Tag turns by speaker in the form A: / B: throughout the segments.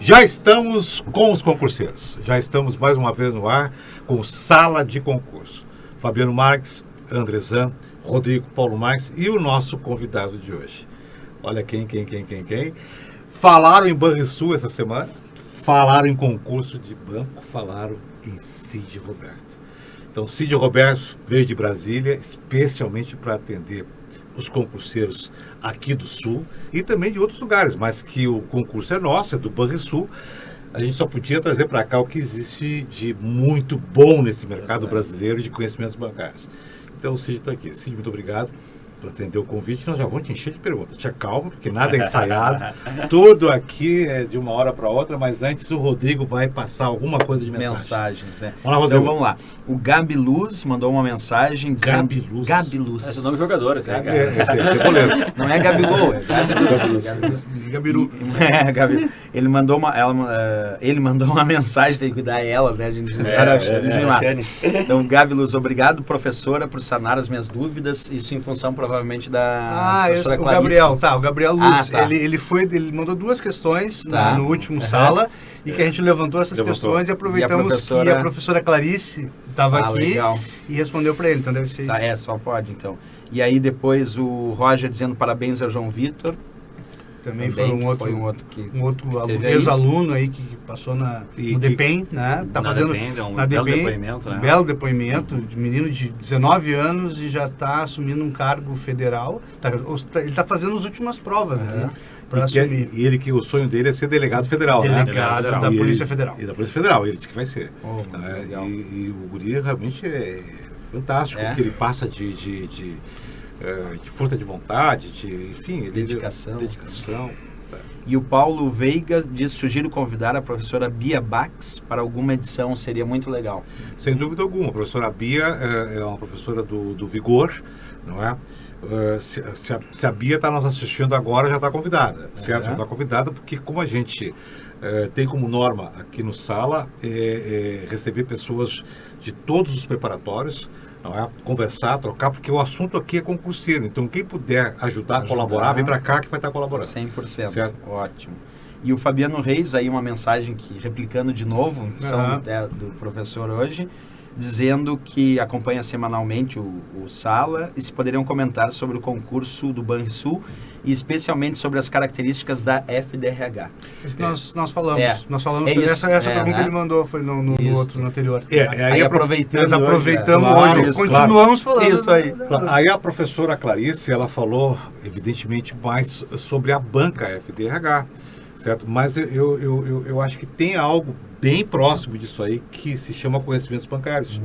A: Já estamos com os concurseiros. Já estamos mais uma vez no ar com Sala de Concurso. Fabiano Marques, Andrezan, Rodrigo Paulo Marques e o nosso convidado de hoje. Olha quem. Falaram em Banrisul essa semana, falaram em concurso de banco, falaram em Cid Roberto. Então, Cid Roberto veio de Brasília especialmente para atender os concurseiros aqui do Sul e também de outros lugares, mas que o concurso é nosso, é do Banrisul. A gente só podia trazer para cá o que existe de muito bom nesse mercado brasileiro de conhecimentos bancários. Então o Cid está aqui. Cid, muito obrigado por atender o convite. Nós já vamos te encher de perguntas. Te acalma, porque nada é ensaiado. Tudo aqui é de uma hora para outra, mas antes o Rodrigo vai passar alguma coisa de mensagem.
B: Mensagens, né?
A: Vamos lá, Rodrigo.
B: Então vamos lá. O Gabi Luz mandou uma mensagem dizendo...
A: Gabi Luz.
C: Esse é o nome do jogador, esse é
A: goleiro.
B: Não é Gabigol, é Gabi Luz.
A: Gabiru.
B: É, Gabi. Ele mandou uma mensagem, tem que cuidar ela, né? A gente Então, Gabi Luz, obrigado, professora, por sanar as minhas dúvidas. Isso em função, provavelmente, da professora Clarice.
D: O Gabriel Luz.
B: Tá.
D: Ele mandou duas questões no último sala e que a gente levantou essas questões e aproveitamos que a professora Clarice estava aqui
B: legal.
D: E respondeu para ele. Então deve ser isso.
B: Só pode, então. E aí depois o Roger dizendo parabéns ao João Vitor.
D: Também foi um outro ex-aluno aí que passou no DEPEN, né? Tá fazendo na
C: belo
D: DEPEN,
C: depoimento, né?
D: Belo depoimento, de menino de 19 anos e já está assumindo um cargo federal. Ele está fazendo as últimas provas, né?
A: O sonho dele é ser delegado federal,
D: delegado
A: né?
D: da Polícia Federal.
A: E da Polícia Federal, ele disse que vai ser.
B: Legal.
A: E o guri realmente é fantástico, porque ele passa de força de vontade, dedicação.
B: E o Paulo Veiga diz: sugiro convidar a professora Bia Bax para alguma edição, seria muito legal.
A: Sem dúvida alguma, a professora Bia é uma professora do Vigor, não é? Se a Bia está nos assistindo agora, já está convidada, certo? Já está convidada porque como a gente tem como norma aqui no Sala receber pessoas de todos os preparatórios, não é? Conversar, trocar, porque o assunto aqui é concurseiro. Então, quem puder ajudar, colaborar, vem para cá que vai estar colaborando.
B: 100%.
A: Certo?
B: Ótimo. E o Fabiano Reis, aí uma mensagem que, replicando de novo, do professor hoje, dizendo que acompanha semanalmente o Sala e se poderiam comentar sobre o concurso do Banrisul e especialmente sobre as características da FDRH.
D: Isso nós falamos. Nós falamos essa pergunta que ele mandou foi no anterior.
A: Aí
D: aproveitamos hoje, continuamos falando.
B: Isso aí.
A: Aí a professora Clarice, ela falou, evidentemente, mais sobre a banca FDRH, certo? Mas eu acho que tem algo bem próximo disso aí que se chama conhecimentos bancários.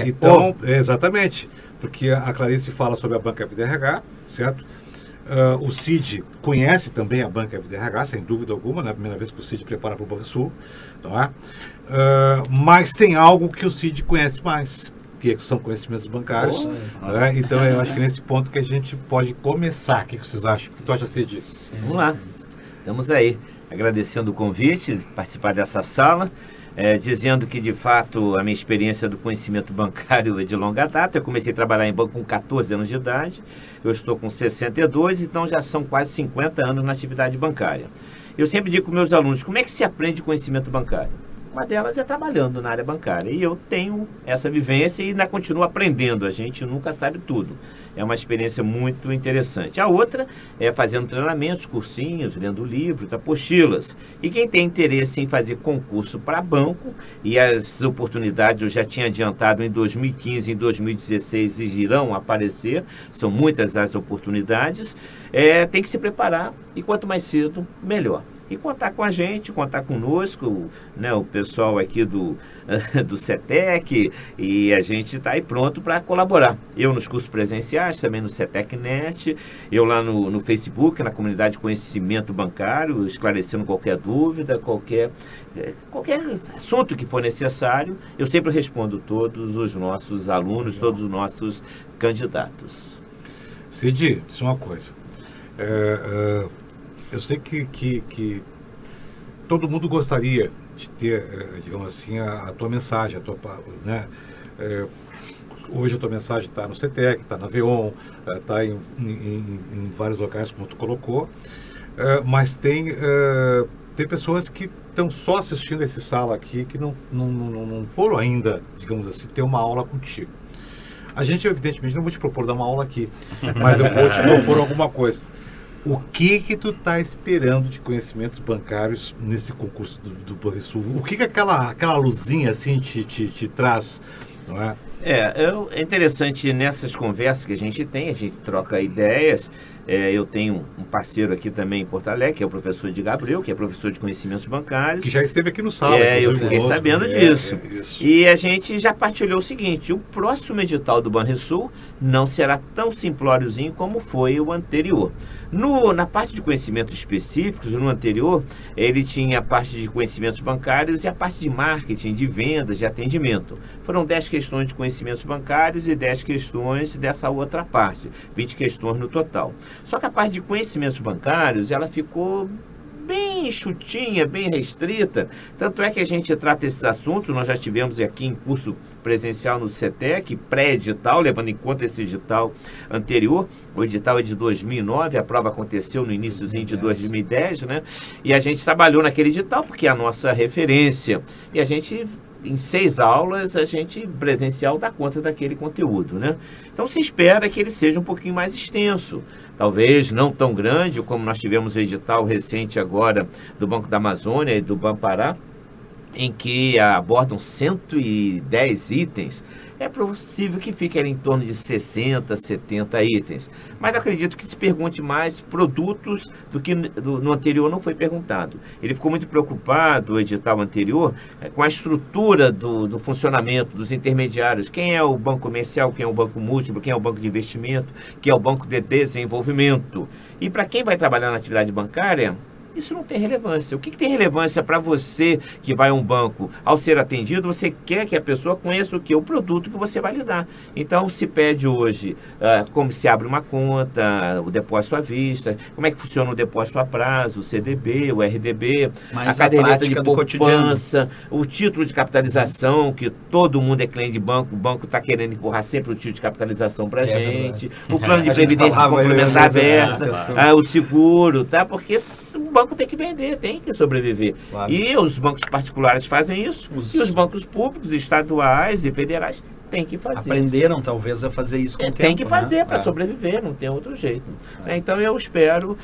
A: Então, exatamente, porque a Clarice fala sobre a banca FDRH, certo? O Cid conhece também a banca FDRH, sem dúvida alguma, na primeira vez que o Cid prepara para o Banrisul, tá? Mas tem algo que o Cid conhece mais, que são conhecimentos bancários. Então eu acho que nesse ponto que a gente pode começar. O que vocês acham? O que tu acha, Cid?
E: Vamos lá, estamos aí, agradecendo o convite de participar dessa sala. Dizendo que, de fato, a minha experiência do conhecimento bancário é de longa data. Eu comecei a trabalhar em banco com 14 anos de idade, eu estou com 62, então já são quase 50 anos na atividade bancária. Eu sempre digo para meus alunos, como é que se aprende conhecimento bancário? Uma delas é trabalhando na área bancária, e eu tenho essa vivência e ainda continuo aprendendo, a gente nunca sabe tudo. É uma experiência muito interessante. A outra é fazendo treinamentos, cursinhos, lendo livros, apostilas. E quem tem interesse em fazer concurso para banco, e as oportunidades eu já tinha adiantado em 2015 e em 2016 irão aparecer, são muitas as oportunidades, tem que se preparar, e quanto mais cedo, melhor. E contar com a gente, contar conosco, né, o pessoal aqui do CETEC, e a gente está aí pronto para colaborar. Eu nos cursos presenciais, também no CETEC.net, eu lá no Facebook, na comunidade de conhecimento bancário, esclarecendo qualquer dúvida, qualquer assunto que for necessário, eu sempre respondo todos os nossos alunos, todos os nossos candidatos.
A: Cid, diz uma coisa. Eu sei que todo mundo gostaria de ter, digamos assim, a tua mensagem, né? Hoje a tua mensagem está no CETEC, está na VEON, está em vários locais, como tu colocou, mas tem tem pessoas que estão só assistindo esse sala aqui, que não foram ainda, digamos assim, ter uma aula contigo. A gente, evidentemente, não vou te propor dar uma aula aqui, mas eu vou te propor alguma coisa. O que tu está esperando de conhecimentos bancários nesse concurso do Banrisul? O que aquela luzinha assim te traz, não é?
E: É interessante nessas conversas que a gente troca ideias. Eu tenho um parceiro aqui também em Porto Alegre, que é o professor de Gabriel, que é professor de conhecimentos bancários.
A: Que já esteve aqui no sala.
E: Eu fiquei sabendo disso. E a gente já partilhou o seguinte: o próximo edital do Banrisul não será tão simplóriozinho como foi o anterior. Na parte de conhecimentos específicos, no anterior, ele tinha a parte de conhecimentos bancários e a parte de marketing, de vendas, de atendimento. Foram 10 questões de conhecimentos bancários e 10 questões dessa outra parte, 20 questões no total. Só que a parte de conhecimentos bancários, ela ficou bem enxutinha, bem restrita. Tanto é que a gente trata esses assuntos, nós já tivemos aqui em curso presencial no CETEC, pré-edital, levando em conta esse edital anterior. O edital é de 2009, a prova aconteceu no iníciozinho de 2010, né? E a gente trabalhou naquele edital porque é a nossa referência. E a gente, em 6 aulas, a gente presencial dá conta daquele conteúdo, né? Então se espera que ele seja um pouquinho mais extenso. Talvez não tão grande como nós tivemos o edital recente agora do Banco da Amazônia e do Banpará, em que abordam 110 itens. É possível que fique ali em torno de 60, 70 itens. Mas acredito que se pergunte mais produtos do que no anterior não foi perguntado. Ele ficou muito preocupado, o edital anterior, com a estrutura do funcionamento dos intermediários. Quem é o banco comercial, quem é o banco múltiplo, quem é o banco de investimento, quem é o banco de desenvolvimento. E para quem vai trabalhar na atividade bancária, isso não tem relevância. O que tem relevância para você que vai a um banco? Ao ser atendido, você quer que a pessoa conheça o que? O produto que você vai lhe dar. Então, se pede hoje como se abre uma conta, o depósito à vista, como é que funciona o depósito a prazo, o CDB, o RDB, a caderneta de poupança, o título de capitalização, que todo mundo é cliente de banco, o banco está querendo empurrar sempre o título de capitalização para a gente, o plano de previdência complementar aberta, o seguro, tá? Porque o banco tem que vender, tem que sobreviver. Claro. E os bancos particulares fazem isso, e os bancos públicos, estaduais e federais têm que fazer.
B: Aprenderam, talvez, a fazer isso com o tempo.
E: Tem que fazer para sobreviver, não tem outro jeito. Então, eu espero,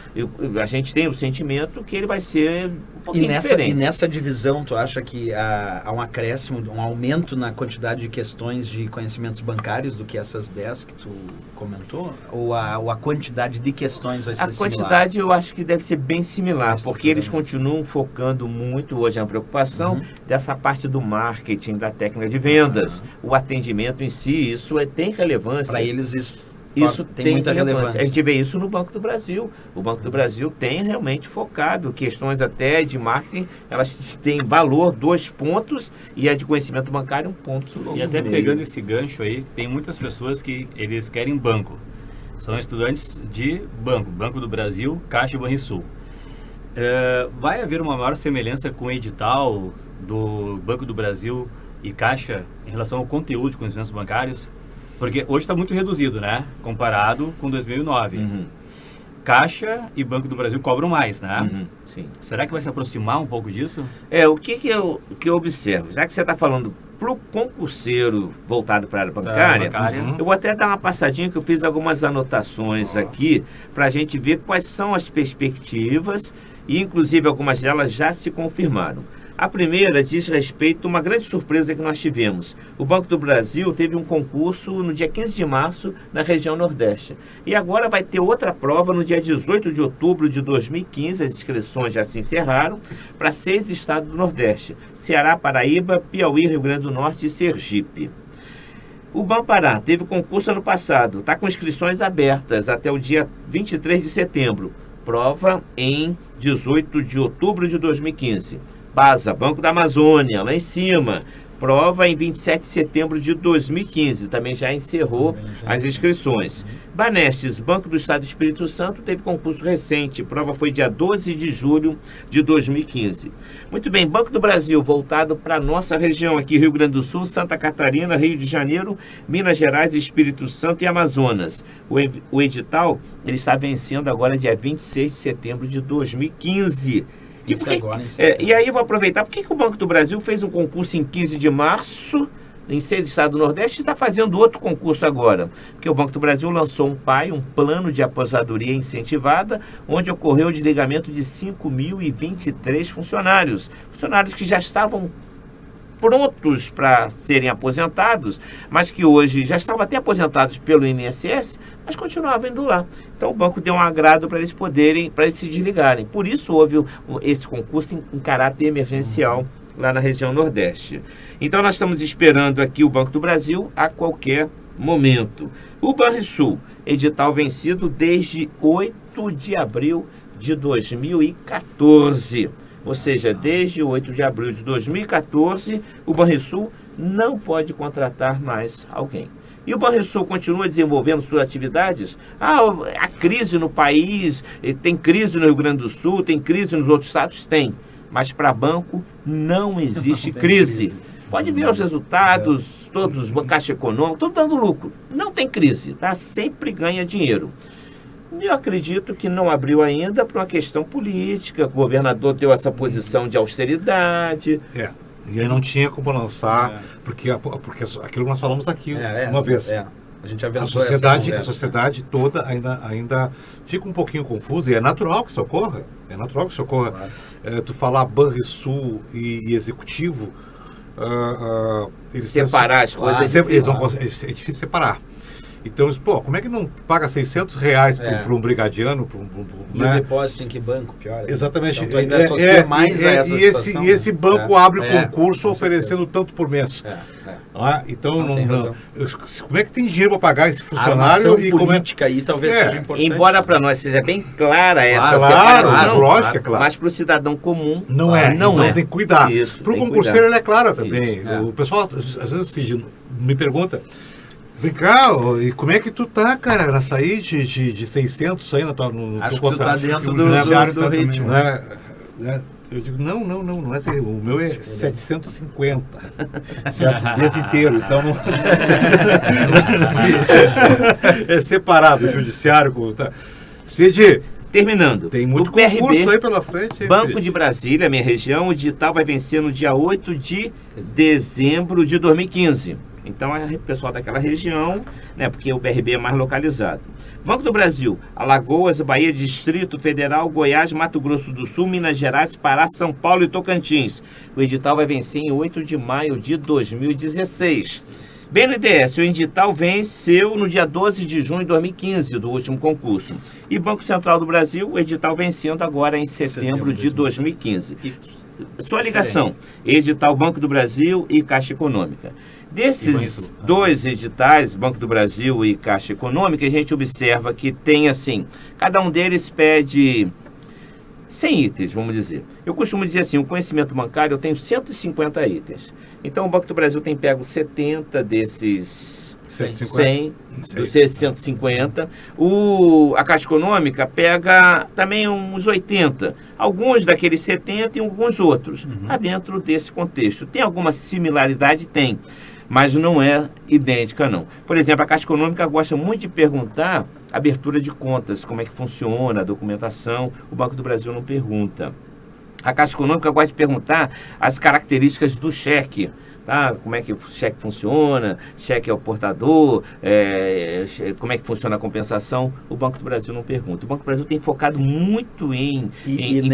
E: a gente tem o sentimento que ele vai ser um pouquinho diferente.
B: E nessa divisão, tu acha que há um acréscimo, um aumento na quantidade de questões de conhecimentos bancários do que essas 10 que tu comentou? Ou a quantidade de questões vai ser similar?
E: A quantidade eu acho que deve ser bem similar, porque eles continuam focando muito, hoje é uma preocupação, dessa parte do marketing, da técnica de vendas, o atendimento em si, isso tem relevância.
B: Para eles isso tem muita relevância.
E: A gente vê isso no Banco do Brasil. O Banco do Brasil tem realmente focado questões até de marketing, elas têm valor 2 pontos e a de conhecimento bancário 1 ponto.
C: E até pegando esse gancho aí, tem muitas pessoas que eles querem banco. São estudantes de Banco do Brasil, Caixa e Banrisul. Vai haver uma maior semelhança com o edital do Banco do Brasil e Caixa em relação ao conteúdo de conhecimentos bancários? Porque hoje está muito reduzido, né? Comparado com 2009. Caixa e Banco do Brasil cobram mais, né?
E: Sim.
C: Será que vai se aproximar um pouco disso?
E: O que eu observo? Já que você está falando para o concurseiro voltado para a área bancária, eu vou até dar uma passadinha que eu fiz algumas anotações aqui para a gente ver quais são as perspectivas e, inclusive, algumas delas já se confirmaram. A primeira diz respeito a uma grande surpresa que nós tivemos. O Banco do Brasil teve um concurso no dia 15 de março na região Nordeste. E agora vai ter outra prova no dia 18 de outubro de 2015. As inscrições já se encerraram para 6 estados do Nordeste: Ceará, Paraíba, Piauí, Rio Grande do Norte e Sergipe. O Banpará teve concurso ano passado. Está com inscrições abertas até o dia 23 de setembro. Prova em 18 de outubro de 2015. BASA, Banco da Amazônia, lá em cima. Prova em 27 de setembro de 2015. Também já encerrou as inscrições. Banestes, Banco do Estado do Espírito Santo, teve concurso recente. Prova foi dia 12 de julho de 2015. Muito bem, Banco do Brasil, voltado para a nossa região aqui, Rio Grande do Sul, Santa Catarina, Rio de Janeiro, Minas Gerais, Espírito Santo e Amazonas. O edital, ele está vencendo agora dia 26 de setembro de 2015. E aí eu vou aproveitar, por que o Banco do Brasil fez um concurso em 15 de março, em 6 estados do Nordeste, e está fazendo outro concurso agora? Porque o Banco do Brasil lançou um plano de aposentadoria incentivada, onde ocorreu o desligamento de 5.023 funcionários que já estavam prontos para serem aposentados, mas que hoje já estavam até aposentados pelo INSS, mas continuavam indo lá. Então o banco deu um agrado para eles se desligarem. Por isso houve esse concurso em caráter emergencial lá na região Nordeste. Então nós estamos esperando aqui o Banco do Brasil a qualquer momento. O Banrisul, edital vencido desde 8 de abril de 2014. Ou seja, desde 8 de abril de 2014, o Banrisul não pode contratar mais alguém. E o Banrisul continua desenvolvendo suas atividades? A crise no país, tem crise no Rio Grande do Sul, tem crise nos outros estados? Tem. Mas para banco não existe crise. Pode ver os resultados, todos, Caixa Econômica, tudo dando lucro. Não tem crise, tá? Sempre ganha dinheiro. Eu acredito que não abriu ainda por uma questão política. O governador deu essa posição de austeridade.
A: E aí não tinha como lançar, porque aquilo que nós falamos aqui uma vez.
B: A gente
A: a sociedade toda ainda fica um pouquinho confusa, e é natural que isso ocorra. Claro. Tu falar Banrisul e Executivo,
E: eles separar as coisas
A: é difícil separar. Então, como é que não paga R$600 para um brigadiano?
B: E o depósito em que banco? Pior.
A: Exatamente.
B: Então, tu ainda associa mais a essa situação.
A: E esse banco abre concurso oferecendo tanto por mês. Então, como é que tem dinheiro para pagar esse funcionário?
B: A política aí talvez seja importante.
E: Embora para nós seja bem clara essa separação,
A: lógico, é claro.
E: Mas para o cidadão comum
A: não é. Então tem que cuidar. Para o concurseiro ela é clara também. O pessoal às vezes me pergunta: vem cá, e como é que tu tá, cara, na sair de 600 aí no
B: acho que tu tá dentro do ritmo.
A: Eu digo, não é assim, o meu é 750, certo? O mês inteiro, então não... é separado o judiciário. Cid,
E: terminando.
A: Tem muito concurso aí pela frente.
E: Banco de Brasília, minha região, o edital vai vencer no dia 8 de dezembro de 2015. Então é o pessoal daquela região, porque o BRB é mais localizado. Banco do Brasil, Alagoas, Bahia, Distrito Federal, Goiás, Mato Grosso do Sul, Minas Gerais, Pará, São Paulo e Tocantins. O edital vai vencer em 8 de maio de 2016. BNDES, o edital venceu no dia 12 de junho de 2015, do último concurso. E Banco Central do Brasil, o edital vencendo agora em setembro de 2015. Sua ligação, edital Banco do Brasil e Caixa Econômica. Desses dois editais, Banco do Brasil e Caixa Econômica, a gente observa que tem assim, cada um deles pede 100 itens, vamos dizer. Eu costumo dizer assim, o conhecimento bancário eu tenho 150 itens. Então o Banco do Brasil tem pego 70 desses 100, dos 150. A Caixa Econômica pega também uns 80. Alguns daqueles 70 e alguns outros. Está dentro desse contexto. Tem alguma similaridade? Tem. Mas não é idêntica, não. Por exemplo, a Caixa Econômica gosta muito de perguntar abertura de contas, como é que funciona, a documentação. O Banco do Brasil não pergunta. A Caixa Econômica gosta de perguntar as características do cheque. Como é que o cheque funciona, cheque ao portador, como é que funciona a compensação. O Banco do Brasil não pergunta. O Banco do Brasil tem focado muito em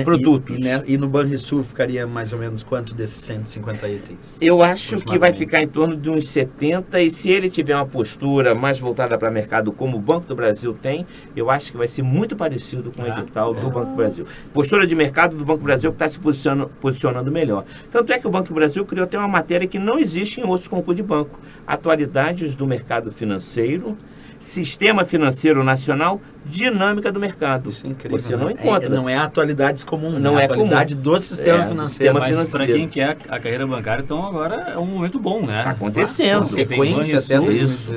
E: produtos.
B: E no Banrisul ficaria mais ou menos quanto desses 150 itens?
E: Eu acho que vai ficar em torno de uns 70, e se ele tiver uma postura mais voltada para o mercado como o Banco do Brasil tem, eu acho que vai ser muito parecido com o edital do Banco do Brasil. Postura de mercado do Banco do Brasil que está se posicionando melhor. Tanto é que o Banco do Brasil criou até uma matéria que não existe em outros concursos de banco. Atualidades do mercado financeiro, sistema financeiro nacional, dinâmica do mercado.
B: Isso é incrível.
E: Você não encontra.
B: Não é atualidades comuns,
E: não é
B: a atualidade
E: comum.
B: Do sistema financeiro.
C: Mas para quem quer a carreira bancária, então agora é um momento bom, né?
E: Está acontecendo.
B: Sequência até
E: isso.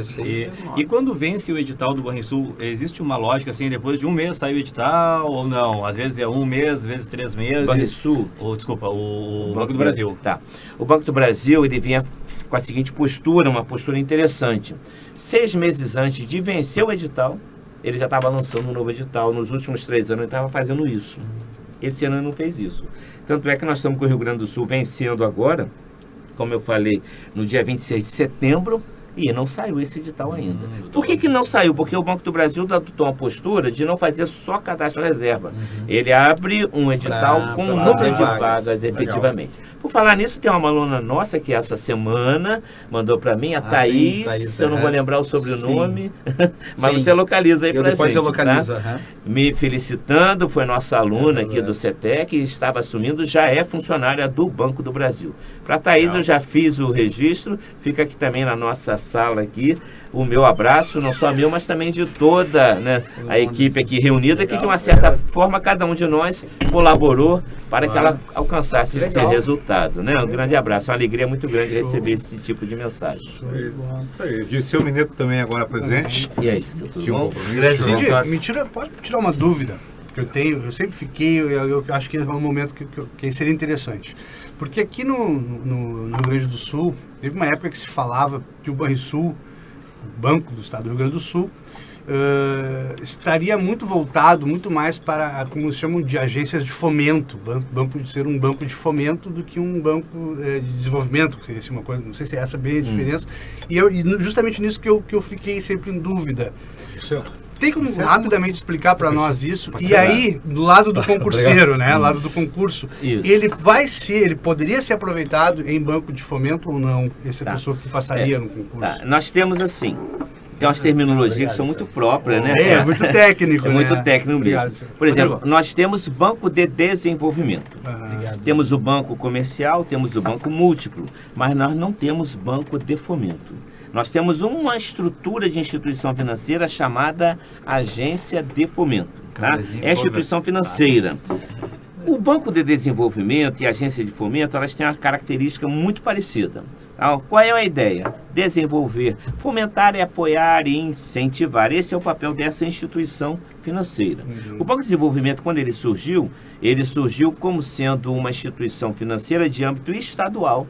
C: E quando vence o edital do Banrisul, existe uma lógica assim, depois de um mês sai o edital ou não? Às vezes é um mês, às vezes 3 meses.
E: Banrisul.
C: O Banco do Brasil.
E: Tá. O Banco do Brasil, ele vinha com a seguinte postura, uma postura interessante. 6 meses antes de vencer o edital, ele já estava lançando um novo edital. Nos últimos 3 anos ele estava fazendo isso. Esse ano não fez isso. Tanto é que nós estamos com o Rio Grande do Sul vencendo agora, como eu falei, no dia 26 de setembro, e não saiu esse edital ainda. Por que não saiu? Porque o Banco do Brasil adotou uma postura de não fazer só cadastro reserva. Ele abre um edital com um número de vagas, efetivamente. Legal. Por falar nisso, tem uma aluna nossa que essa semana mandou para mim, a Thaís, Thaís, eu não vou lembrar o sobrenome, mas você localiza aí para a gente. Depois eu localizo. Tá? Me felicitando, foi nossa aluna aqui do CETEC, estava assumindo, já é funcionária do Banco do Brasil. Para a Thaís, eu já fiz o registro, fica aqui também na nossa sala aqui, o meu abraço, não só meu, mas também de toda, né, a equipe aqui reunida, que de uma certa forma cada um de nós colaborou para que ela alcançasse esse resultado, né? Um grande abraço, uma alegria muito grande receber esse tipo de mensagem.
A: Isso aí. Dirceu Mineto também agora presente.
E: E aí, tudo bom?
D: Pode tirar uma dúvida que eu tenho, eu sempre fiquei, eu acho que é um momento que seria interessante. Porque aqui no Rio Grande do Sul, teve uma época que se falava que o Banrisul, o Banco do Estado do Rio Grande do Sul, estaria muito voltado, muito mais para, como se chamam de agências de fomento, banco de ser um banco de fomento do que um banco de desenvolvimento, que seria assim uma coisa, não sei se é essa bem a diferença, e justamente nisso que eu fiquei sempre em dúvida. Tem como rapidamente explicar para nós isso? E aí, do lado do concurseiro, né? Lado do concurso, ele poderia ser aproveitado em banco de fomento ou não? Essa pessoa que passaria no concurso?
E: Nós temos assim, tem umas terminologias que são muito próprias, né?
D: É muito técnico,
E: né? Muito técnico mesmo. Por exemplo, nós temos banco de desenvolvimento. Temos o banco comercial, temos o banco múltiplo, mas nós não temos banco de fomento. Nós temos uma estrutura de instituição financeira chamada agência de fomento. Tá? É a instituição financeira. O Banco de Desenvolvimento e a agência de fomento, elas têm uma característica muito parecida. Qual é a ideia? Desenvolver, fomentar e apoiar e incentivar. Esse é o papel dessa instituição financeira. O Banco de Desenvolvimento, quando ele surgiu como sendo uma instituição financeira de âmbito estadual.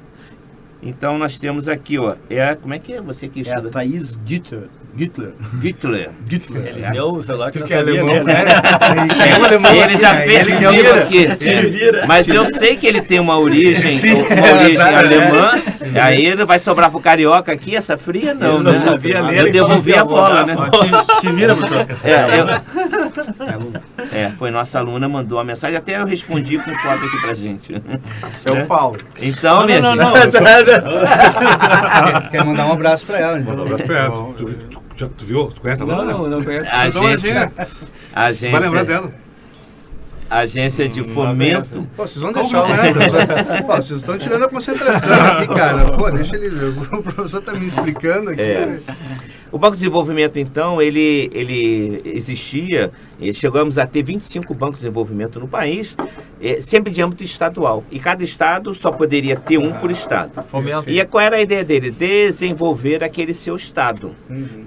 E: Então, nós temos aqui, como é que é você que estuda?
D: É a Thaís Gittler.
C: Ele deu o celular que não
D: sabia,
C: né?
E: Ele já fez comigo aqui. Mas eu sei que ele tem uma origem alemã. Aí ele vai sobrar pro carioca aqui, essa fria não,
C: eu
E: né?
C: Não sabia ler.
E: Eu devolvi a bola, né?
C: Que vira, professor.
E: Foi nossa aluna, mandou a mensagem, até eu respondi com cópia aqui pra gente.
D: Seu Paulo.
E: Então, minha gente.
D: Quer mandar um abraço pra ela, então.
A: Manda um abraço pra ela. Tu viu? Tu conhece ela?
C: Não conheço.
E: Agência.
A: Vai lembrar dela.
E: Agência de fomento.
D: Pô, vocês vão deixar o Pô, vocês estão tirando a concentração aqui, cara. Pô, deixa ele. O professor tá me explicando aqui.
E: O Banco de Desenvolvimento, então, ele existia, chegamos a ter 25 bancos de desenvolvimento no país, sempre de âmbito estadual. E cada estado só poderia ter um por estado. E qual era a ideia dele? Desenvolver aquele seu estado.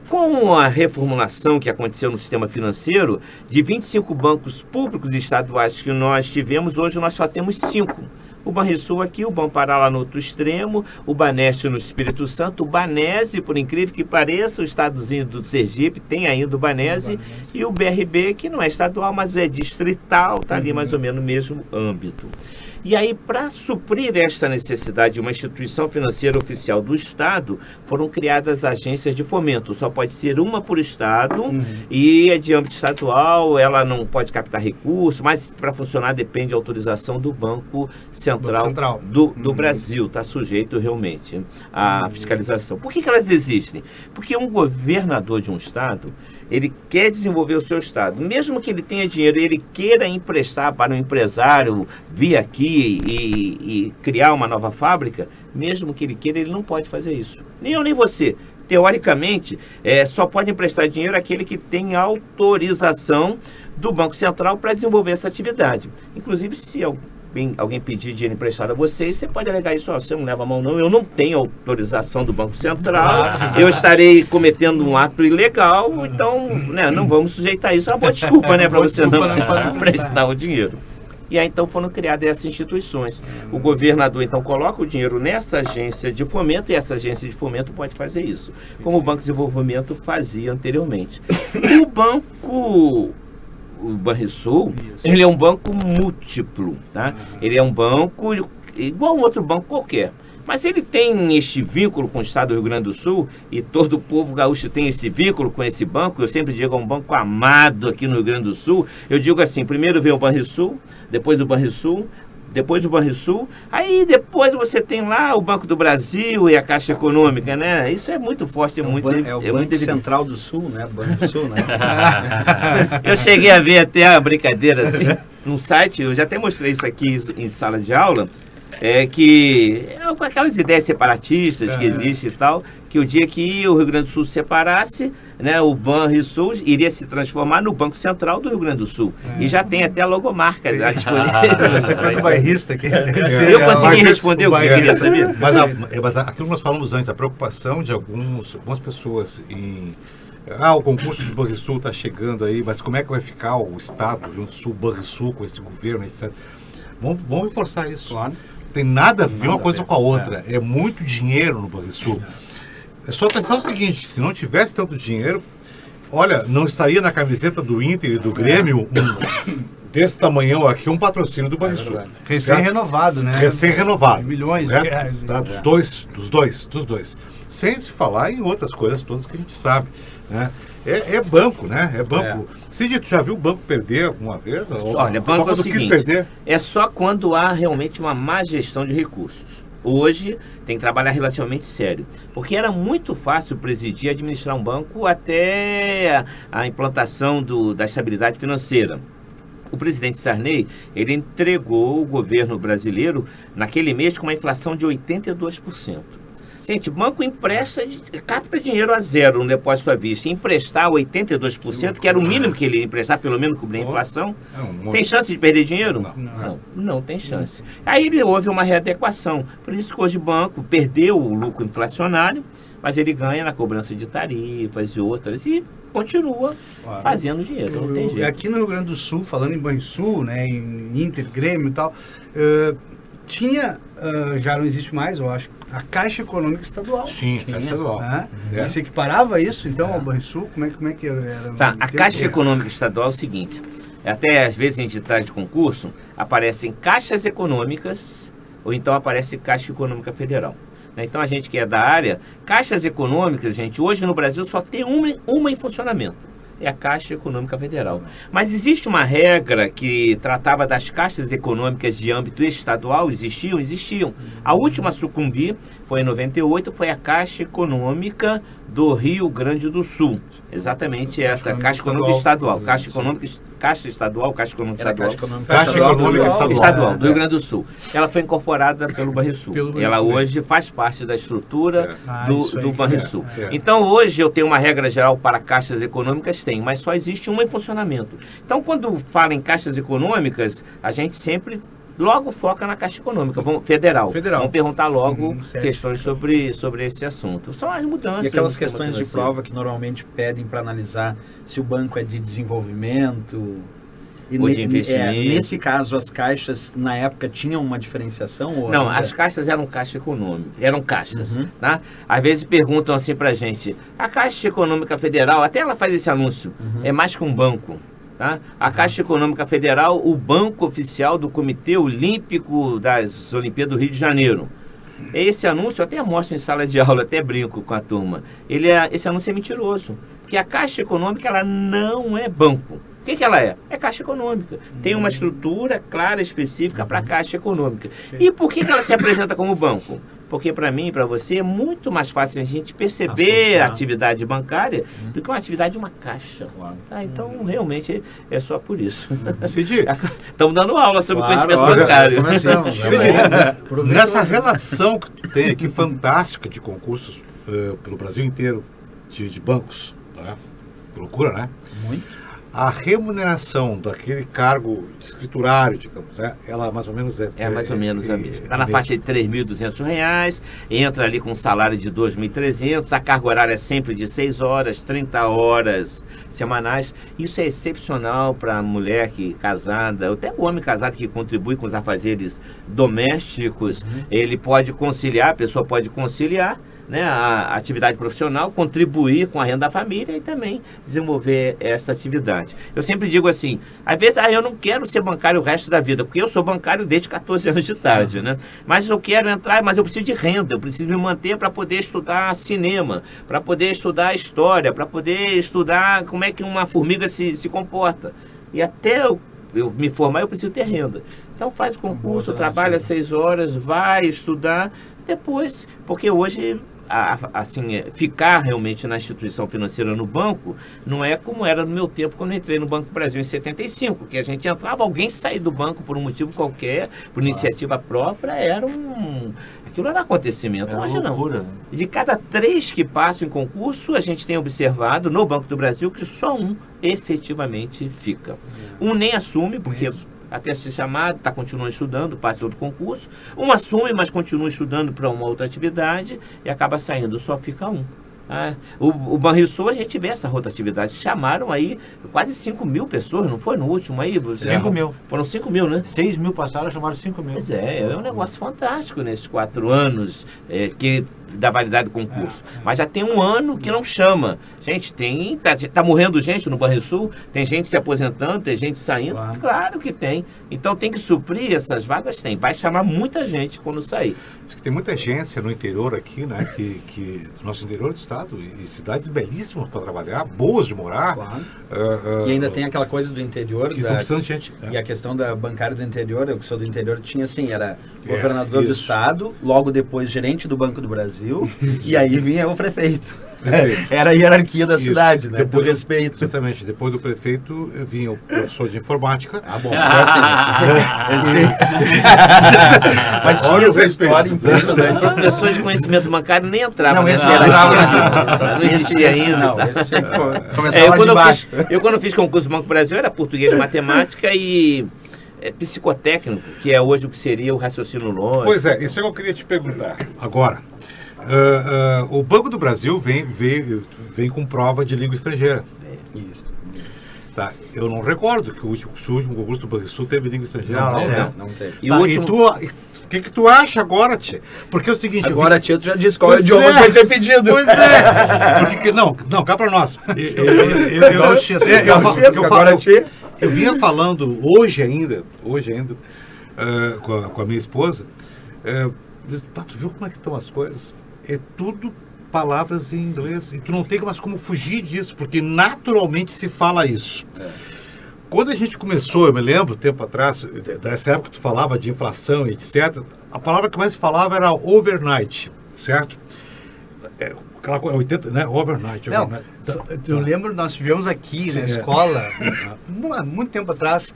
E: Com a reformulação que aconteceu no sistema financeiro, de 25 bancos públicos estaduais que nós tivemos, hoje nós só temos 5. O Banrisul aqui, o Banpará lá no outro extremo, o Banesp no Espírito Santo, o Banese, por incrível que pareça, o estadozinho do Sergipe tem ainda o Banese, e o BRB, que não é estadual, mas é distrital, está ali mais ou menos no mesmo âmbito. E aí, para suprir esta necessidade de uma instituição financeira oficial do Estado, foram criadas agências de fomento. Só pode ser uma por Estado e é de âmbito estadual, ela não pode captar recursos, mas para funcionar depende da autorização do Banco Central, do Brasil. Está sujeito realmente à fiscalização. Por que elas existem? Porque um governador de um Estado, ele quer desenvolver o seu estado. Mesmo que ele tenha dinheiro e ele queira emprestar para um empresário vir aqui e criar uma nova fábrica, mesmo que ele queira, ele não pode fazer isso. Nem eu, nem você. Teoricamente, só pode emprestar dinheiro aquele que tem autorização do Banco Central para desenvolver essa atividade. Inclusive, se alguém pedir dinheiro emprestado a vocês, você pode alegar isso, você não leva a mão não, eu não tenho autorização do Banco Central, eu estarei cometendo um ato ilegal, então, né, não vamos sujeitar isso. É uma boa desculpa, né, para você não emprestar o dinheiro. E aí, então, foram criadas essas instituições. O governador, então, coloca o dinheiro nessa agência de fomento, e essa agência de fomento pode fazer isso, como o Banco de Desenvolvimento fazia anteriormente. O Banco o Banrisul, ele é um banco múltiplo, tá? Ele é um banco igual a um outro banco qualquer. Mas ele tem este vínculo com o Estado do Rio Grande do Sul, e todo o povo gaúcho tem esse vínculo com esse banco. Eu sempre digo, é um banco amado aqui no Rio Grande do Sul. Eu digo assim, primeiro vem o Banrisul, depois o Banrisul, depois o Banrisul, aí depois você tem lá o Banco do Brasil e a Caixa Econômica, né? Isso é muito forte,
B: é o Banco
E: muito
B: Central do Sul, né? Banco do Sul, né?
E: Eu cheguei a ver até a brincadeira assim, num site, eu já até mostrei isso aqui em sala de aula, com aquelas ideias separatistas que existem e tal, que o dia que o Rio Grande do Sul se separasse, né, o Banrisul iria se transformar no Banco Central do Rio Grande do Sul. E já tem até a logomarca lá disponível.
D: Você é do bairrista aqui.
E: Eu consegui responder o que você queria saber.
A: Mas aquilo que nós falamos antes, a preocupação de algumas pessoas em... o concurso do Banrisul está chegando aí, mas como é que vai ficar o Estado do Rio Grande do Sul, Banrisul, com esse governo, etc. Vamos reforçar isso.
D: Claro.
A: Tem nada a ver uma coisa com a outra. É muito dinheiro no Banrisul. É só pensar o seguinte, se não tivesse tanto dinheiro, olha, não estaria na camiseta do Inter e do Grêmio desse tamanhão aqui, um patrocínio do Banrisul.
D: Recém-renovado, né?
A: Recém-renovado.
D: Milhões de
A: né?
D: reais.
A: Tá, dos dois. Sem se falar em outras coisas todas que a gente sabe. Né? É banco, né? É banco. Cid, tu já viu o banco perder alguma vez?
E: Olha, banco é o seguinte,
A: quis perder?
E: é só quando há realmente uma má gestão de recursos. Hoje tem que trabalhar relativamente sério, porque era muito fácil presidir e administrar um banco até a implantação da estabilidade financeira. O presidente Sarney, ele entregou o governo brasileiro naquele mês com uma inflação de 82%. Gente, banco empresta, capta dinheiro a zero no depósito à vista. Emprestar 82%, que era o mínimo que ele ia emprestar, pelo menos cobrir a inflação. Tem chance de perder dinheiro? Não tem chance. Aí houve uma readequação. Por isso que hoje o banco perdeu o lucro inflacionário, mas ele ganha na cobrança de tarifas e outras, e continua fazendo dinheiro, não tem jeito.
D: Aqui no Rio Grande do Sul, falando em Banrisul, né, em Inter, Grêmio e tal, tinha, já não existe mais, eu acho, a Caixa Econômica Estadual.
A: Sim, é estadual.
D: E se equiparava isso, então, ao Banrisul? Como é que era?
E: Tá, a Caixa Econômica Estadual é o seguinte, até às vezes em editais de concurso, aparecem caixas econômicas, ou então aparece Caixa Econômica Federal. Então a gente que é da área, caixas econômicas, gente, hoje no Brasil só tem uma em funcionamento. É a Caixa Econômica Federal. Mas existe uma regra que tratava das caixas econômicas de âmbito estadual, existiam. A última a sucumbir foi em 98, foi a Caixa Econômica do Rio Grande do Sul. Exatamente essa, Caixa Econômica Estadual. Caixa Econômica Estadual, Caixa Econômica Estadual do Rio Grande do Sul. Ela foi incorporada pelo Banrisul. Ela hoje faz parte da estrutura do Banrisul. Então hoje eu tenho uma regra geral para caixas econômicas, mas só existe uma em funcionamento. Então quando fala em caixas econômicas, a gente sempre logo foca na Caixa Econômica Federal. Vamos perguntar logo questões sobre esse assunto. São as mudanças.
B: E aquelas questões de prova que normalmente pedem para analisar se o banco é de desenvolvimento
E: ou de investimento.
B: Nesse caso, as caixas, na época, tinham uma diferenciação? Ou
E: não, as caixas eram caixa econômica, eram caixas. Tá? Às vezes perguntam assim pra gente, a Caixa Econômica Federal, até ela faz esse anúncio, é mais que um banco. Tá? A Caixa Econômica Federal, o banco oficial do Comitê Olímpico das Olimpíadas do Rio de Janeiro. Esse anúncio eu até mostro em sala de aula, até brinco com a turma. Esse anúncio é mentiroso, porque a Caixa Econômica ela não é banco. O que ela é? É Caixa Econômica. Tem uma estrutura clara, específica para a Caixa Econômica. E por que ela se apresenta como banco? Porque para mim e para você é muito mais fácil a gente perceber a atividade bancária do que uma atividade de uma caixa. Tá? Então, realmente, é só por isso.
A: Cid,
E: estamos dando aula sobre conhecimento bancário.
A: Cid, nessa relação que tu tem aqui, fantástica, de concursos pelo Brasil inteiro, de bancos, né? Loucura, né?
B: Muito.
A: A remuneração daquele cargo escriturário, digamos, né? Ela mais ou menos
E: é mais ou menos a mesma. Está na faixa de R$ 3.200, entra ali com um salário de R$ 2.300, a carga horária é sempre de 6 horas, 30 horas semanais. Isso é excepcional para a mulher casada, até o homem casado que contribui com os afazeres domésticos, ele pode conciliar, a pessoa pode conciliar, né, a atividade profissional, contribuir com a renda da família e também desenvolver essa atividade. Eu sempre digo assim, às vezes eu não quero ser bancário o resto da vida, porque eu sou bancário desde 14 anos de idade, né? Mas eu quero entrar, mas eu preciso de renda, eu preciso me manter para poder estudar cinema, para poder estudar história, para poder estudar como é que uma formiga se comporta. E até eu me formar, eu preciso ter renda. Então faz o concurso, trabalha 6 horas, vai estudar, depois, porque hoje ficar realmente na instituição financeira, no banco, não é como era no meu tempo quando eu entrei no Banco do Brasil em 75, que a gente entrava, alguém sair do banco por um motivo qualquer, por iniciativa própria, aquilo era acontecimento. Hoje não. De cada 3 que passam em concurso, a gente tem observado no Banco do Brasil que só um efetivamente fica. Um nem assume, porque até ser chamado, continua estudando, passa outro concurso. Um assume, mas continua estudando para uma outra atividade e acaba saindo, só fica um. O Banrisul, a gente vê essa rotatividade. Chamaram aí quase 5 mil pessoas, não foi no último aí?
F: 5 mil.
E: Foram 5 mil, né?
F: 6 mil passaram, chamaram 5 mil.
E: Pois é um negócio fantástico nesses 4 anos da validade do concurso. Mas já tem um ano que não chama. Gente, tá morrendo gente no Banrisul, tem gente se aposentando, tem gente saindo. Claro que tem. Então tem que suprir essas vagas, tem. Vai chamar muita gente quando sair.
A: Acho que tem muita agência no interior aqui, né? Do nosso interior do estado, e cidades belíssimas para trabalhar, boas de morar.
B: E ainda tem aquela coisa do interior.
A: Que estão precisando de gente.
B: E a questão da bancária do interior, eu que sou do interior, tinha assim, era governador do estado, logo depois gerente do Banco do Brasil, e aí vinha o prefeito. Era a hierarquia da cidade, né?
A: Depois,
B: do respeito.
A: Exatamente. Depois do prefeito vinha o professor de informática.
B: Bom. Mas tinha essa história impressionante.
E: Professor de conhecimento bancário nem entrava nessa hierarquia. Não existia ainda. Quando eu fiz concurso do Banco do Brasil, era português, matemática e psicotécnico, que é hoje o que seria o raciocínio lógico.
A: Pois é, isso é o que eu queria te perguntar. Agora, o Banco do Brasil vem com prova de língua estrangeira.
B: Isso.
A: Tá, eu não recordo que o último concurso do Banrisul teve língua estrangeira.
B: Não teve.
A: E o que tu acha agora, tia? Porque é o seguinte...
B: Agora, tia, tu já disse qual é o idioma que vai ser pedido.
A: Pois é. Porque, não, cá pra nós. Eu vinha falando hoje ainda, com a minha esposa, tu viu como é que estão as coisas? É tudo palavras em inglês. E tu não tem mais como fugir disso, porque naturalmente se fala isso. Quando a gente começou, eu me lembro, tempo atrás, dessa época que tu falava de inflação e etc., a palavra que mais se falava era overnight, certo? Aquela coisa, 80, né? Overnight.
D: Eu lembro, nós tivemos aqui na escola, muito tempo atrás,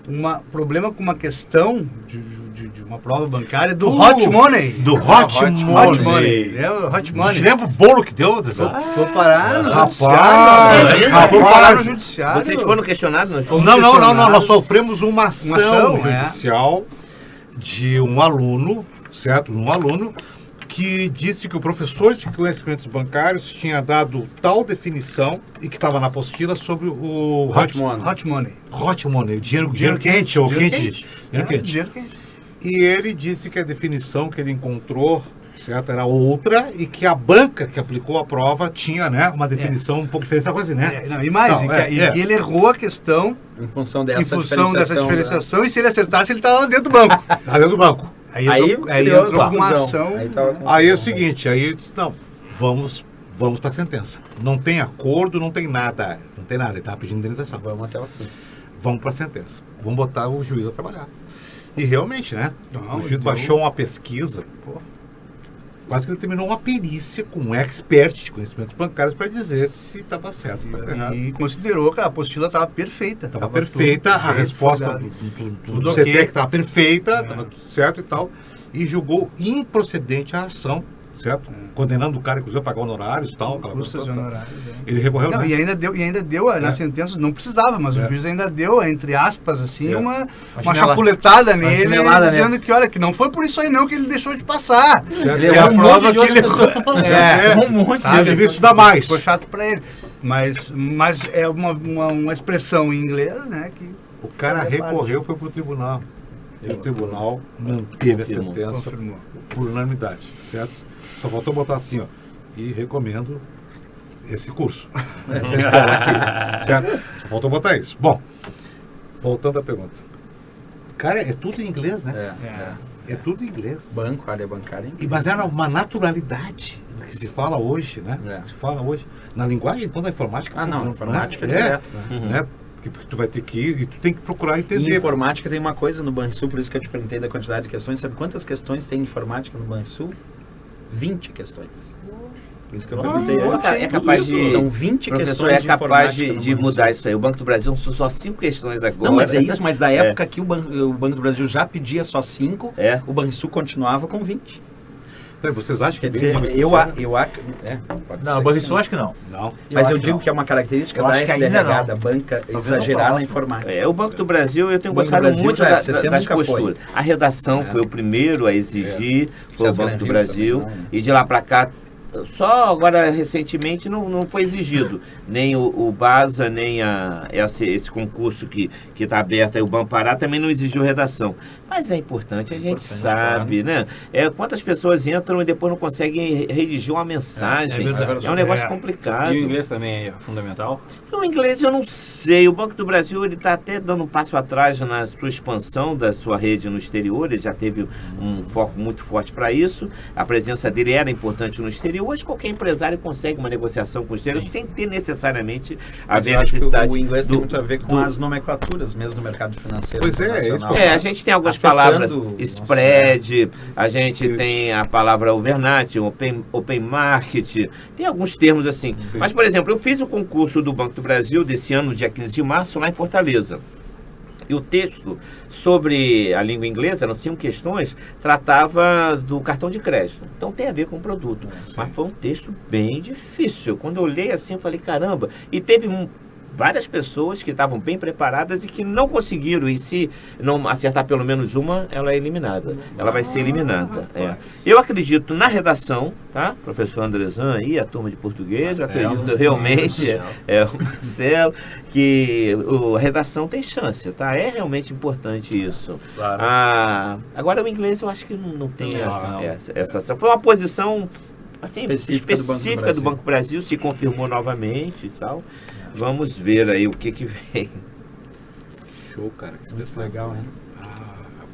D: um problema com uma questão de uma prova bancária do hot money.
A: Do hot money.
D: O hot money.
A: Você lembra o bolo que deu?
D: Foi parar no judiciário. Foi parar no judiciário.
E: Vocês foram questionados?
A: Não. Nós sofremos uma ação judicial de um aluno, certo? Um aluno que disse que o professor de conhecimentos bancários tinha dado tal definição e que estava na apostila sobre o hot money. Hot money, dinheiro quente ou quente. Dinheiro quente. E ele disse que a definição que ele encontrou, certo, era outra e que a banca que aplicou a prova tinha, né, uma definição um pouco diferente, essa coisa, né?
D: E ele errou a questão
B: em função dessa
D: diferenciação, e se ele acertasse, ele estava dentro do banco.
A: Estava dentro do banco.
D: Aí entrou com uma ação.
A: Aí é o seguinte, aí não, vamos para a sentença. Não tem acordo, não tem nada. Ele estava pedindo indenização.
B: Vamos até o fim.
A: Vamos para a sentença. Vamos botar o juiz a trabalhar. E realmente, né? O juiz baixou uma pesquisa, quase que ele terminou uma perícia com um expert de conhecimentos bancários para dizer se estava certo ou errado.
D: E considerou que a apostila estava perfeita.
A: Estava perfeita, a resposta do CT que estava perfeita, estava tudo certo e tal. E julgou improcedente a ação, certo? Condenando o cara, inclusive, a pagar honorários e tal.
D: Custas de honorários.
A: Ele recorreu.
D: Não, e ainda deu na sentença, não precisava, mas o juiz ainda deu, entre aspas, assim, uma chapuletada nele, dizendo que, olha, que não foi por isso aí não que ele deixou de passar.
A: Ele é a prova que ele... Ele devia estudar mais.
D: Ficou chato pra ele. Mas é uma expressão em inglês, né, que...
A: O cara recorreu, foi pro tribunal. E o tribunal manteve a sentença por unanimidade, certo? Só faltou botar assim, ó. E recomendo esse curso. Essa escola aqui. Certo? Só faltou botar isso. Bom, voltando à pergunta. Cara, é tudo em inglês, né? É tudo em inglês.
B: Banco, área bancária.
A: Mas era uma naturalidade do que se fala hoje, né? Se fala hoje. Na linguagem, então, da informática.
B: Na informática
A: né?
B: é direto, né?
A: Né? Porque tu vai ter que ir e tu tem que procurar
B: E
A: entender.
B: informática tem uma coisa no Banrisul, por isso que eu te perguntei da quantidade de questões. Sabe quantas questões tem em informática no Banrisul? 20 questões. Por isso que eu perguntei.
E: É capaz de...
B: São 20
E: Professor,
B: questões
E: é capaz
B: informática no
E: de
B: Banrisul.
E: mudar isso aí. O Banco do Brasil são só 5 questões agora.
B: Não, mas é isso, mas da época que o Banco do Brasil já pedia só 5, o Banrisul continuava com 20.
A: Então, vocês acham que
B: Quer dizer,
A: pode
F: Não,
A: ser.
F: Banrisul acho que não.
A: Não.
B: Mas eu
F: acho
B: digo
F: que
B: que é uma característica
F: Eu
B: da
F: acho que ainda
B: FDRH,
F: não.
B: da banca,
F: Talvez
B: exagerar
F: não
B: na
F: próximo.
B: informática.
E: O Banco do Brasil, eu tenho
B: O Banco do
E: gostado
B: Brasil
E: muito
B: já é,
E: das
B: CC nunca
E: posturas. A redação foi o primeiro a exigir, foi o
B: César
E: Banco do
B: Henrique
E: Brasil,
B: também não, né?
E: e de lá para cá, só agora recentemente não foi exigido. Nem o BASA, nem esse concurso que está aberto aí, o Bampará, também não exigiu redação. Mas é importante, a gente sabe, né? Quantas pessoas entram e depois não conseguem redigir uma mensagem. É um negócio complicado.
C: E o inglês também é fundamental?
E: O inglês eu não sei. O Banco do Brasil ele está até dando um passo atrás na sua expansão da sua rede no exterior. Ele já teve um foco muito forte para isso. A presença dele era importante no exterior. Hoje qualquer empresário consegue uma negociação com o exterior sem ter necessariamente a
B: Mas
E: ver
B: eu
E: a
B: acho que
E: necessidade.
B: o inglês tem muito a ver com as nomenclaturas mesmo no mercado financeiro.
A: Pois é,
B: internacional.
A: isso
E: A gente tem algumas
B: Afetando
E: palavras,
B: o nosso
E: spread, a gente tem a palavra overnight, open market, tem alguns termos assim.
A: Sim.
E: Mas, por exemplo, eu fiz o concurso do Banco do Brasil desse ano, dia 15 de março, lá em Fortaleza. E o texto sobre a língua inglesa, eram 5 questões, tratava do cartão de crédito. Então tem a ver com o produto. Mas foi um texto bem difícil. Quando eu olhei assim, eu falei, caramba. E teve várias pessoas que estavam bem preparadas e que não conseguiram. E se não acertar pelo menos uma, ela é eliminada. Ela vai ser eliminada. Eu acredito na redação, tá? Professor Andrezan aí, a turma de português, eu acredito realmente, o Marcelo, que a redação tem chance, tá? É realmente importante isso.
C: Claro.
E: Agora o inglês eu acho que não tem essa. Foi uma posição assim, específica do Banco do Brasil, se confirmou novamente e tal. Vamos ver aí o que vem.
A: Show, cara. Que
B: Muito legal, né?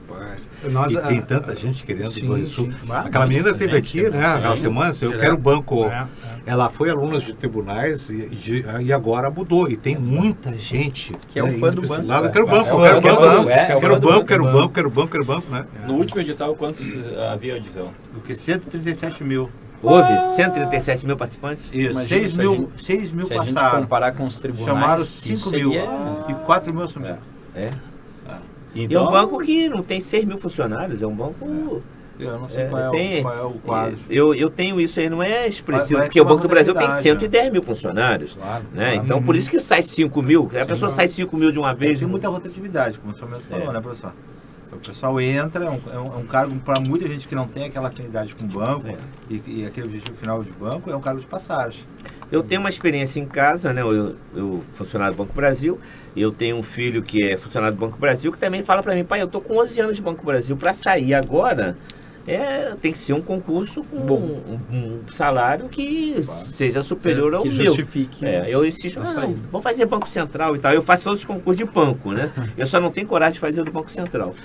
A: Rapaz.
D: Nós,
A: E tem tanta gente querendo
B: sim,
A: do Banrisul.
B: sim.
A: Aquela menina esteve aqui, né? Aquela semana, eu
B: Direto.
A: quero banco.
D: É.
A: Ela foi aluna de tribunais e agora mudou. E tem muita gente
B: Que é o fã do
A: indo pra esse
B: banco,
A: lado.
B: né?
A: Eu quero banco,
B: É o
A: eu
B: fã
A: quero
B: do
A: banco,
B: banco,
A: quero banco, né?
C: No último edital, quantos havia edição?
F: Do que 137 mil.
E: Houve 137 mil participantes?
F: Isso,
B: Imagina,
F: 6 mil
B: Se a gente
F: passaram.
B: comparar com os tribunais,
F: Chamaram
B: isso
F: 5 mil
B: seria-
F: e 4 mil assumiram.
E: E é um banco que não tem 6 mil funcionários, é um banco...
F: Eu não sei qual é o quadro.
E: Eu tenho isso aí, não é expressivo,
F: Mas
E: porque o Banco do Brasil tem
F: rotatividade,
E: 110 mil funcionários.
F: Claro,
E: Né?
F: claro.
E: Então, por isso que sai 5 mil. A pessoa sai 5 mil de uma vez.
F: Tem muita rotatividade, como o senhor mesmo falou, né, professor? O pessoal entra, é um cargo para muita gente que não tem aquela afinidade com o banco e aquele objetivo final de banco, é um cargo de passagem.
E: Eu tenho uma experiência em casa, né? Eu funcionário do Banco Brasil, e eu tenho um filho que é funcionário do Banco Brasil, que também fala para mim, pai, eu tô com 11 anos de Banco Brasil, para sair agora, tem que ser um concurso com um salário que seja superior ao
B: que
E: meu.
B: justifique.
E: Eu insisto, vou fazer Banco Central e tal. Eu faço todos os concursos de banco, né? Eu só não tenho coragem de fazer do Banco Central.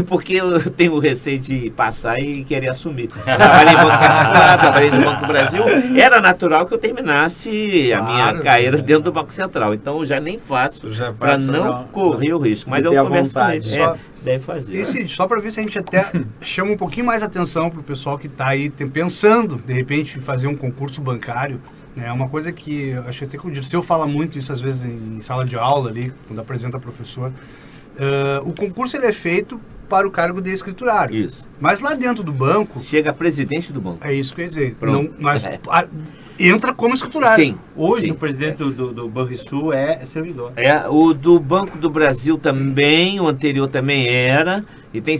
E: Porque eu tenho receio de passar e querer assumir. Eu trabalhei em banco particular, trabalhei no Banco do Brasil. Era natural que eu terminasse a minha carreira dentro do Banco Central. Então eu já nem faço para não correr o risco. Mas
B: de
E: eu
B: ter a
E: converso com
B: vontade.
E: ele. Deve fazer.
D: E Cid, só para ver se a gente até chama um pouquinho mais atenção para o pessoal que está aí pensando, de repente, em fazer um concurso bancário. É uma coisa que eu acho que até que o Dirceu fala muito isso às vezes em sala de aula ali, quando apresenta professor. O concurso ele é feito para o cargo de escriturário.
E: Isso.
D: Mas lá dentro do banco...
E: Chega presidente do banco.
D: É isso que eu ia dizer.
E: Pronto.
D: Não, mas entra como escriturário.
E: Sim.
F: Hoje
E: Sim.
F: o presidente do Banrisul é servidor.
E: O do Banco do Brasil também, o anterior também era,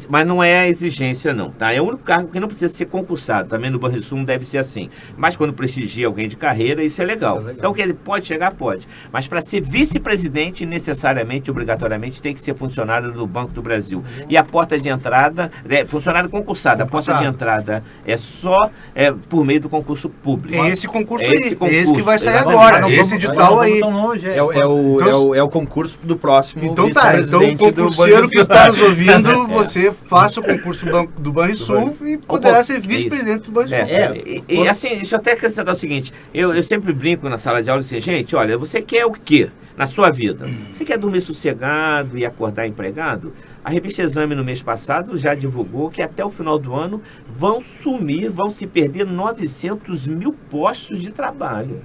E: mas não é a exigência não, tá? É o único cargo que não precisa ser concursado, também no Banrisul não deve ser assim. Mas quando prestigia alguém de carreira, isso é legal. Então, quer dizer, pode chegar? Pode. Mas para ser vice-presidente, necessariamente, obrigatoriamente, tem que ser funcionário do Banco do Brasil. E a porta de entrada, funcionário concursado, a porta de entrada é só por meio do concurso público.
D: É esse concurso
E: É
D: aí,
E: esse concurso,
D: esse que vai sair
E: exatamente.
D: agora,
F: Não
D: esse
F: vamos-
D: edital
F: não
D: aí.
F: vamos tão longe,
B: É o concurso do próximo
D: Então tá, então o
B: vice-presidente do
D: concurseiro
B: Banrisul.
D: que está nos ouvindo, você faça o concurso do Banrisul e poderá ser vice-presidente do Banrisul.
E: E assim, deixa eu até acrescentar o seguinte, eu sempre brinco na sala de aula assim, gente, olha, você quer o quê na sua vida? Você quer dormir sossegado e acordar empregado? A revista Exame no mês passado já divulgou que até o final do ano vão se perder 900 mil postos de trabalho.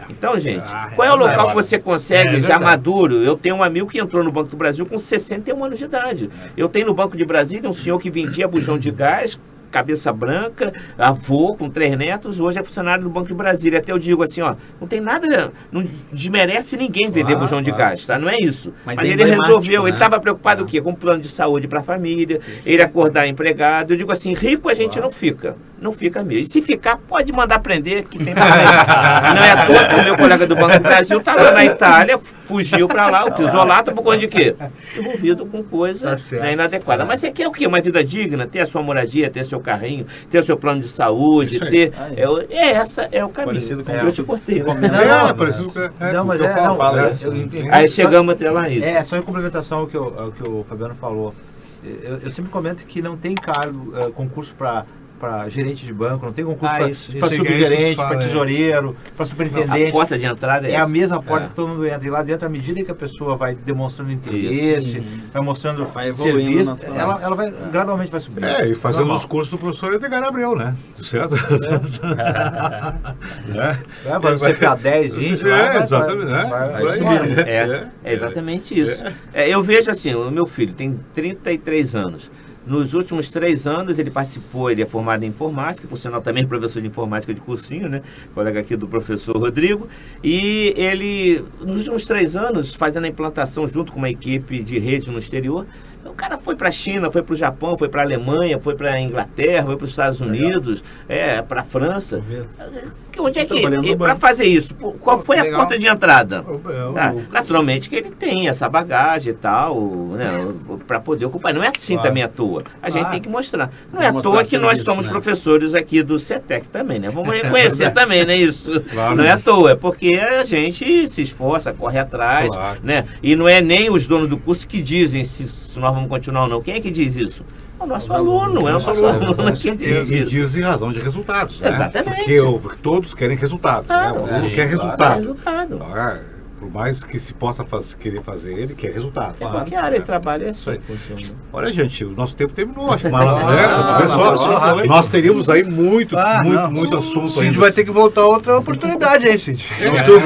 E: Então, gente, qual é o local que você consegue já maduro? Eu tenho um amigo que entrou no Banco do Brasil com 61 anos de idade. Eu tenho no Banco de Brasília um senhor que vendia bujão de gás, cabeça branca, avô com 3 netos, hoje é funcionário do Banco de Brasília. Até eu digo assim, ó, não tem nada, não desmerece ninguém vender bujão de gás, tá? Não é isso.
B: Mas
E: Mas
B: é
E: ele
B: emblemático,
E: resolveu,
B: né?
E: ele estava preocupado o quê? Com um plano de saúde para a família, ele acordar empregado. Eu digo assim, rico a gente não fica. Não fica mesmo. E se ficar, pode mandar prender, que tem problema. Não é à toa que o meu colega do Banco do Brasil está lá na Itália, fugiu para lá, pisou lá, por conta de quê? Envolvido com coisa inadequada. Mas você quer o quê? Uma vida digna? Ter a sua moradia, ter seu carrinho, ter o seu plano de saúde, ter... Essa é o caminho.
F: Parecido com
E: Eu te cortei.
F: Não, mas
E: Aí chegamos até lá isso.
F: só em complementação ao que o Fabiano falou. Eu sempre comento que não tem cargo, concurso para gerente de banco, não tem concurso para subgerente, para tesoureiro, para superintendente.
E: A porta de entrada
F: É
E: essa.
F: a mesma porta que todo mundo entra. E lá dentro, à medida que a pessoa vai demonstrando interesse, vai mostrando
B: Vai evoluindo
F: serviço, ela vai gradualmente vai subir.
A: E fazendo
F: Normal.
A: os cursos do professor Edgar Abreu, né? Certo?
F: Vai ser para 10, 20,
A: exatamente.
F: vai subindo.
E: É exatamente isso. Eu vejo assim, o meu filho tem 33 anos. Nos últimos 3 anos ele participou, ele é formado em informática, por sinal também professor de informática de cursinho, né? Colega aqui do professor Rodrigo. E ele, nos últimos 3 anos, fazendo a implantação junto com uma equipe de rede no exterior, o cara foi para a China, foi para o Japão, foi para a Alemanha, foi para a Inglaterra, foi para os Estados Unidos, para a França. Onde é que, para fazer isso, qual foi a porta de entrada? Naturalmente que ele tem essa bagagem e tal, né, para poder ocupar. Não é assim também à toa. A gente tem que mostrar. Não é à toa que nós somos professores aqui do CETEC também, né? Vamos reconhecer também, né? Isso.
A: Claro.
E: Não é à toa, é porque a gente se esforça, corre atrás, né? E não é nem os donos do curso que dizem se nós vamos continuar ou não. Quem é que diz isso? O nosso aluno, é o nosso aluno que diz
A: E
E: isso.
A: diz em razão de resultados. Né?
E: Exatamente.
A: Porque todos querem resultado. Né? O aluno quer resultado.
E: Resultado.
A: Por mais que se possa querer fazer, ele quer resultado.
E: É porque a área de trabalho é assim que funciona.
A: Olha, gente, o nosso tempo terminou. Acho que nós teríamos aí muito assunto.
D: O Cid vai ter que voltar outra oportunidade aí, Cid.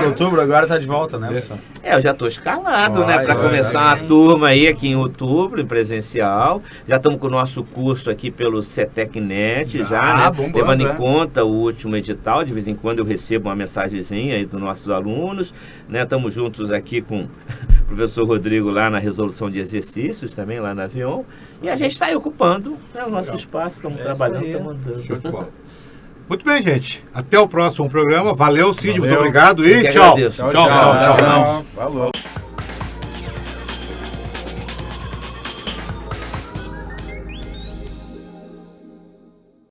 B: Outubro agora tá de volta, né, pessoal?
E: Eu já estou escalado, né, para começar a turma aí aqui em outubro, em presencial. Já estamos com o nosso curso aqui pelo CETEC-NET, né? Levando em conta o último edital. De vez em quando eu recebo uma mensagenzinha aí dos nossos alunos, né? Estamos juntos aqui com o professor Rodrigo lá na resolução de exercícios, também lá na Avion. E a gente está aí ocupando, né, o nosso espaço, estamos trabalhando, estamos andando.
A: Show de bola. Muito bem, gente. Até o próximo programa. Valeu, Cid.
F: Valeu.
A: Muito obrigado
E: Eu
A: e
E: que
A: tchau.
E: agradeço.
A: Tchau.
F: Falou.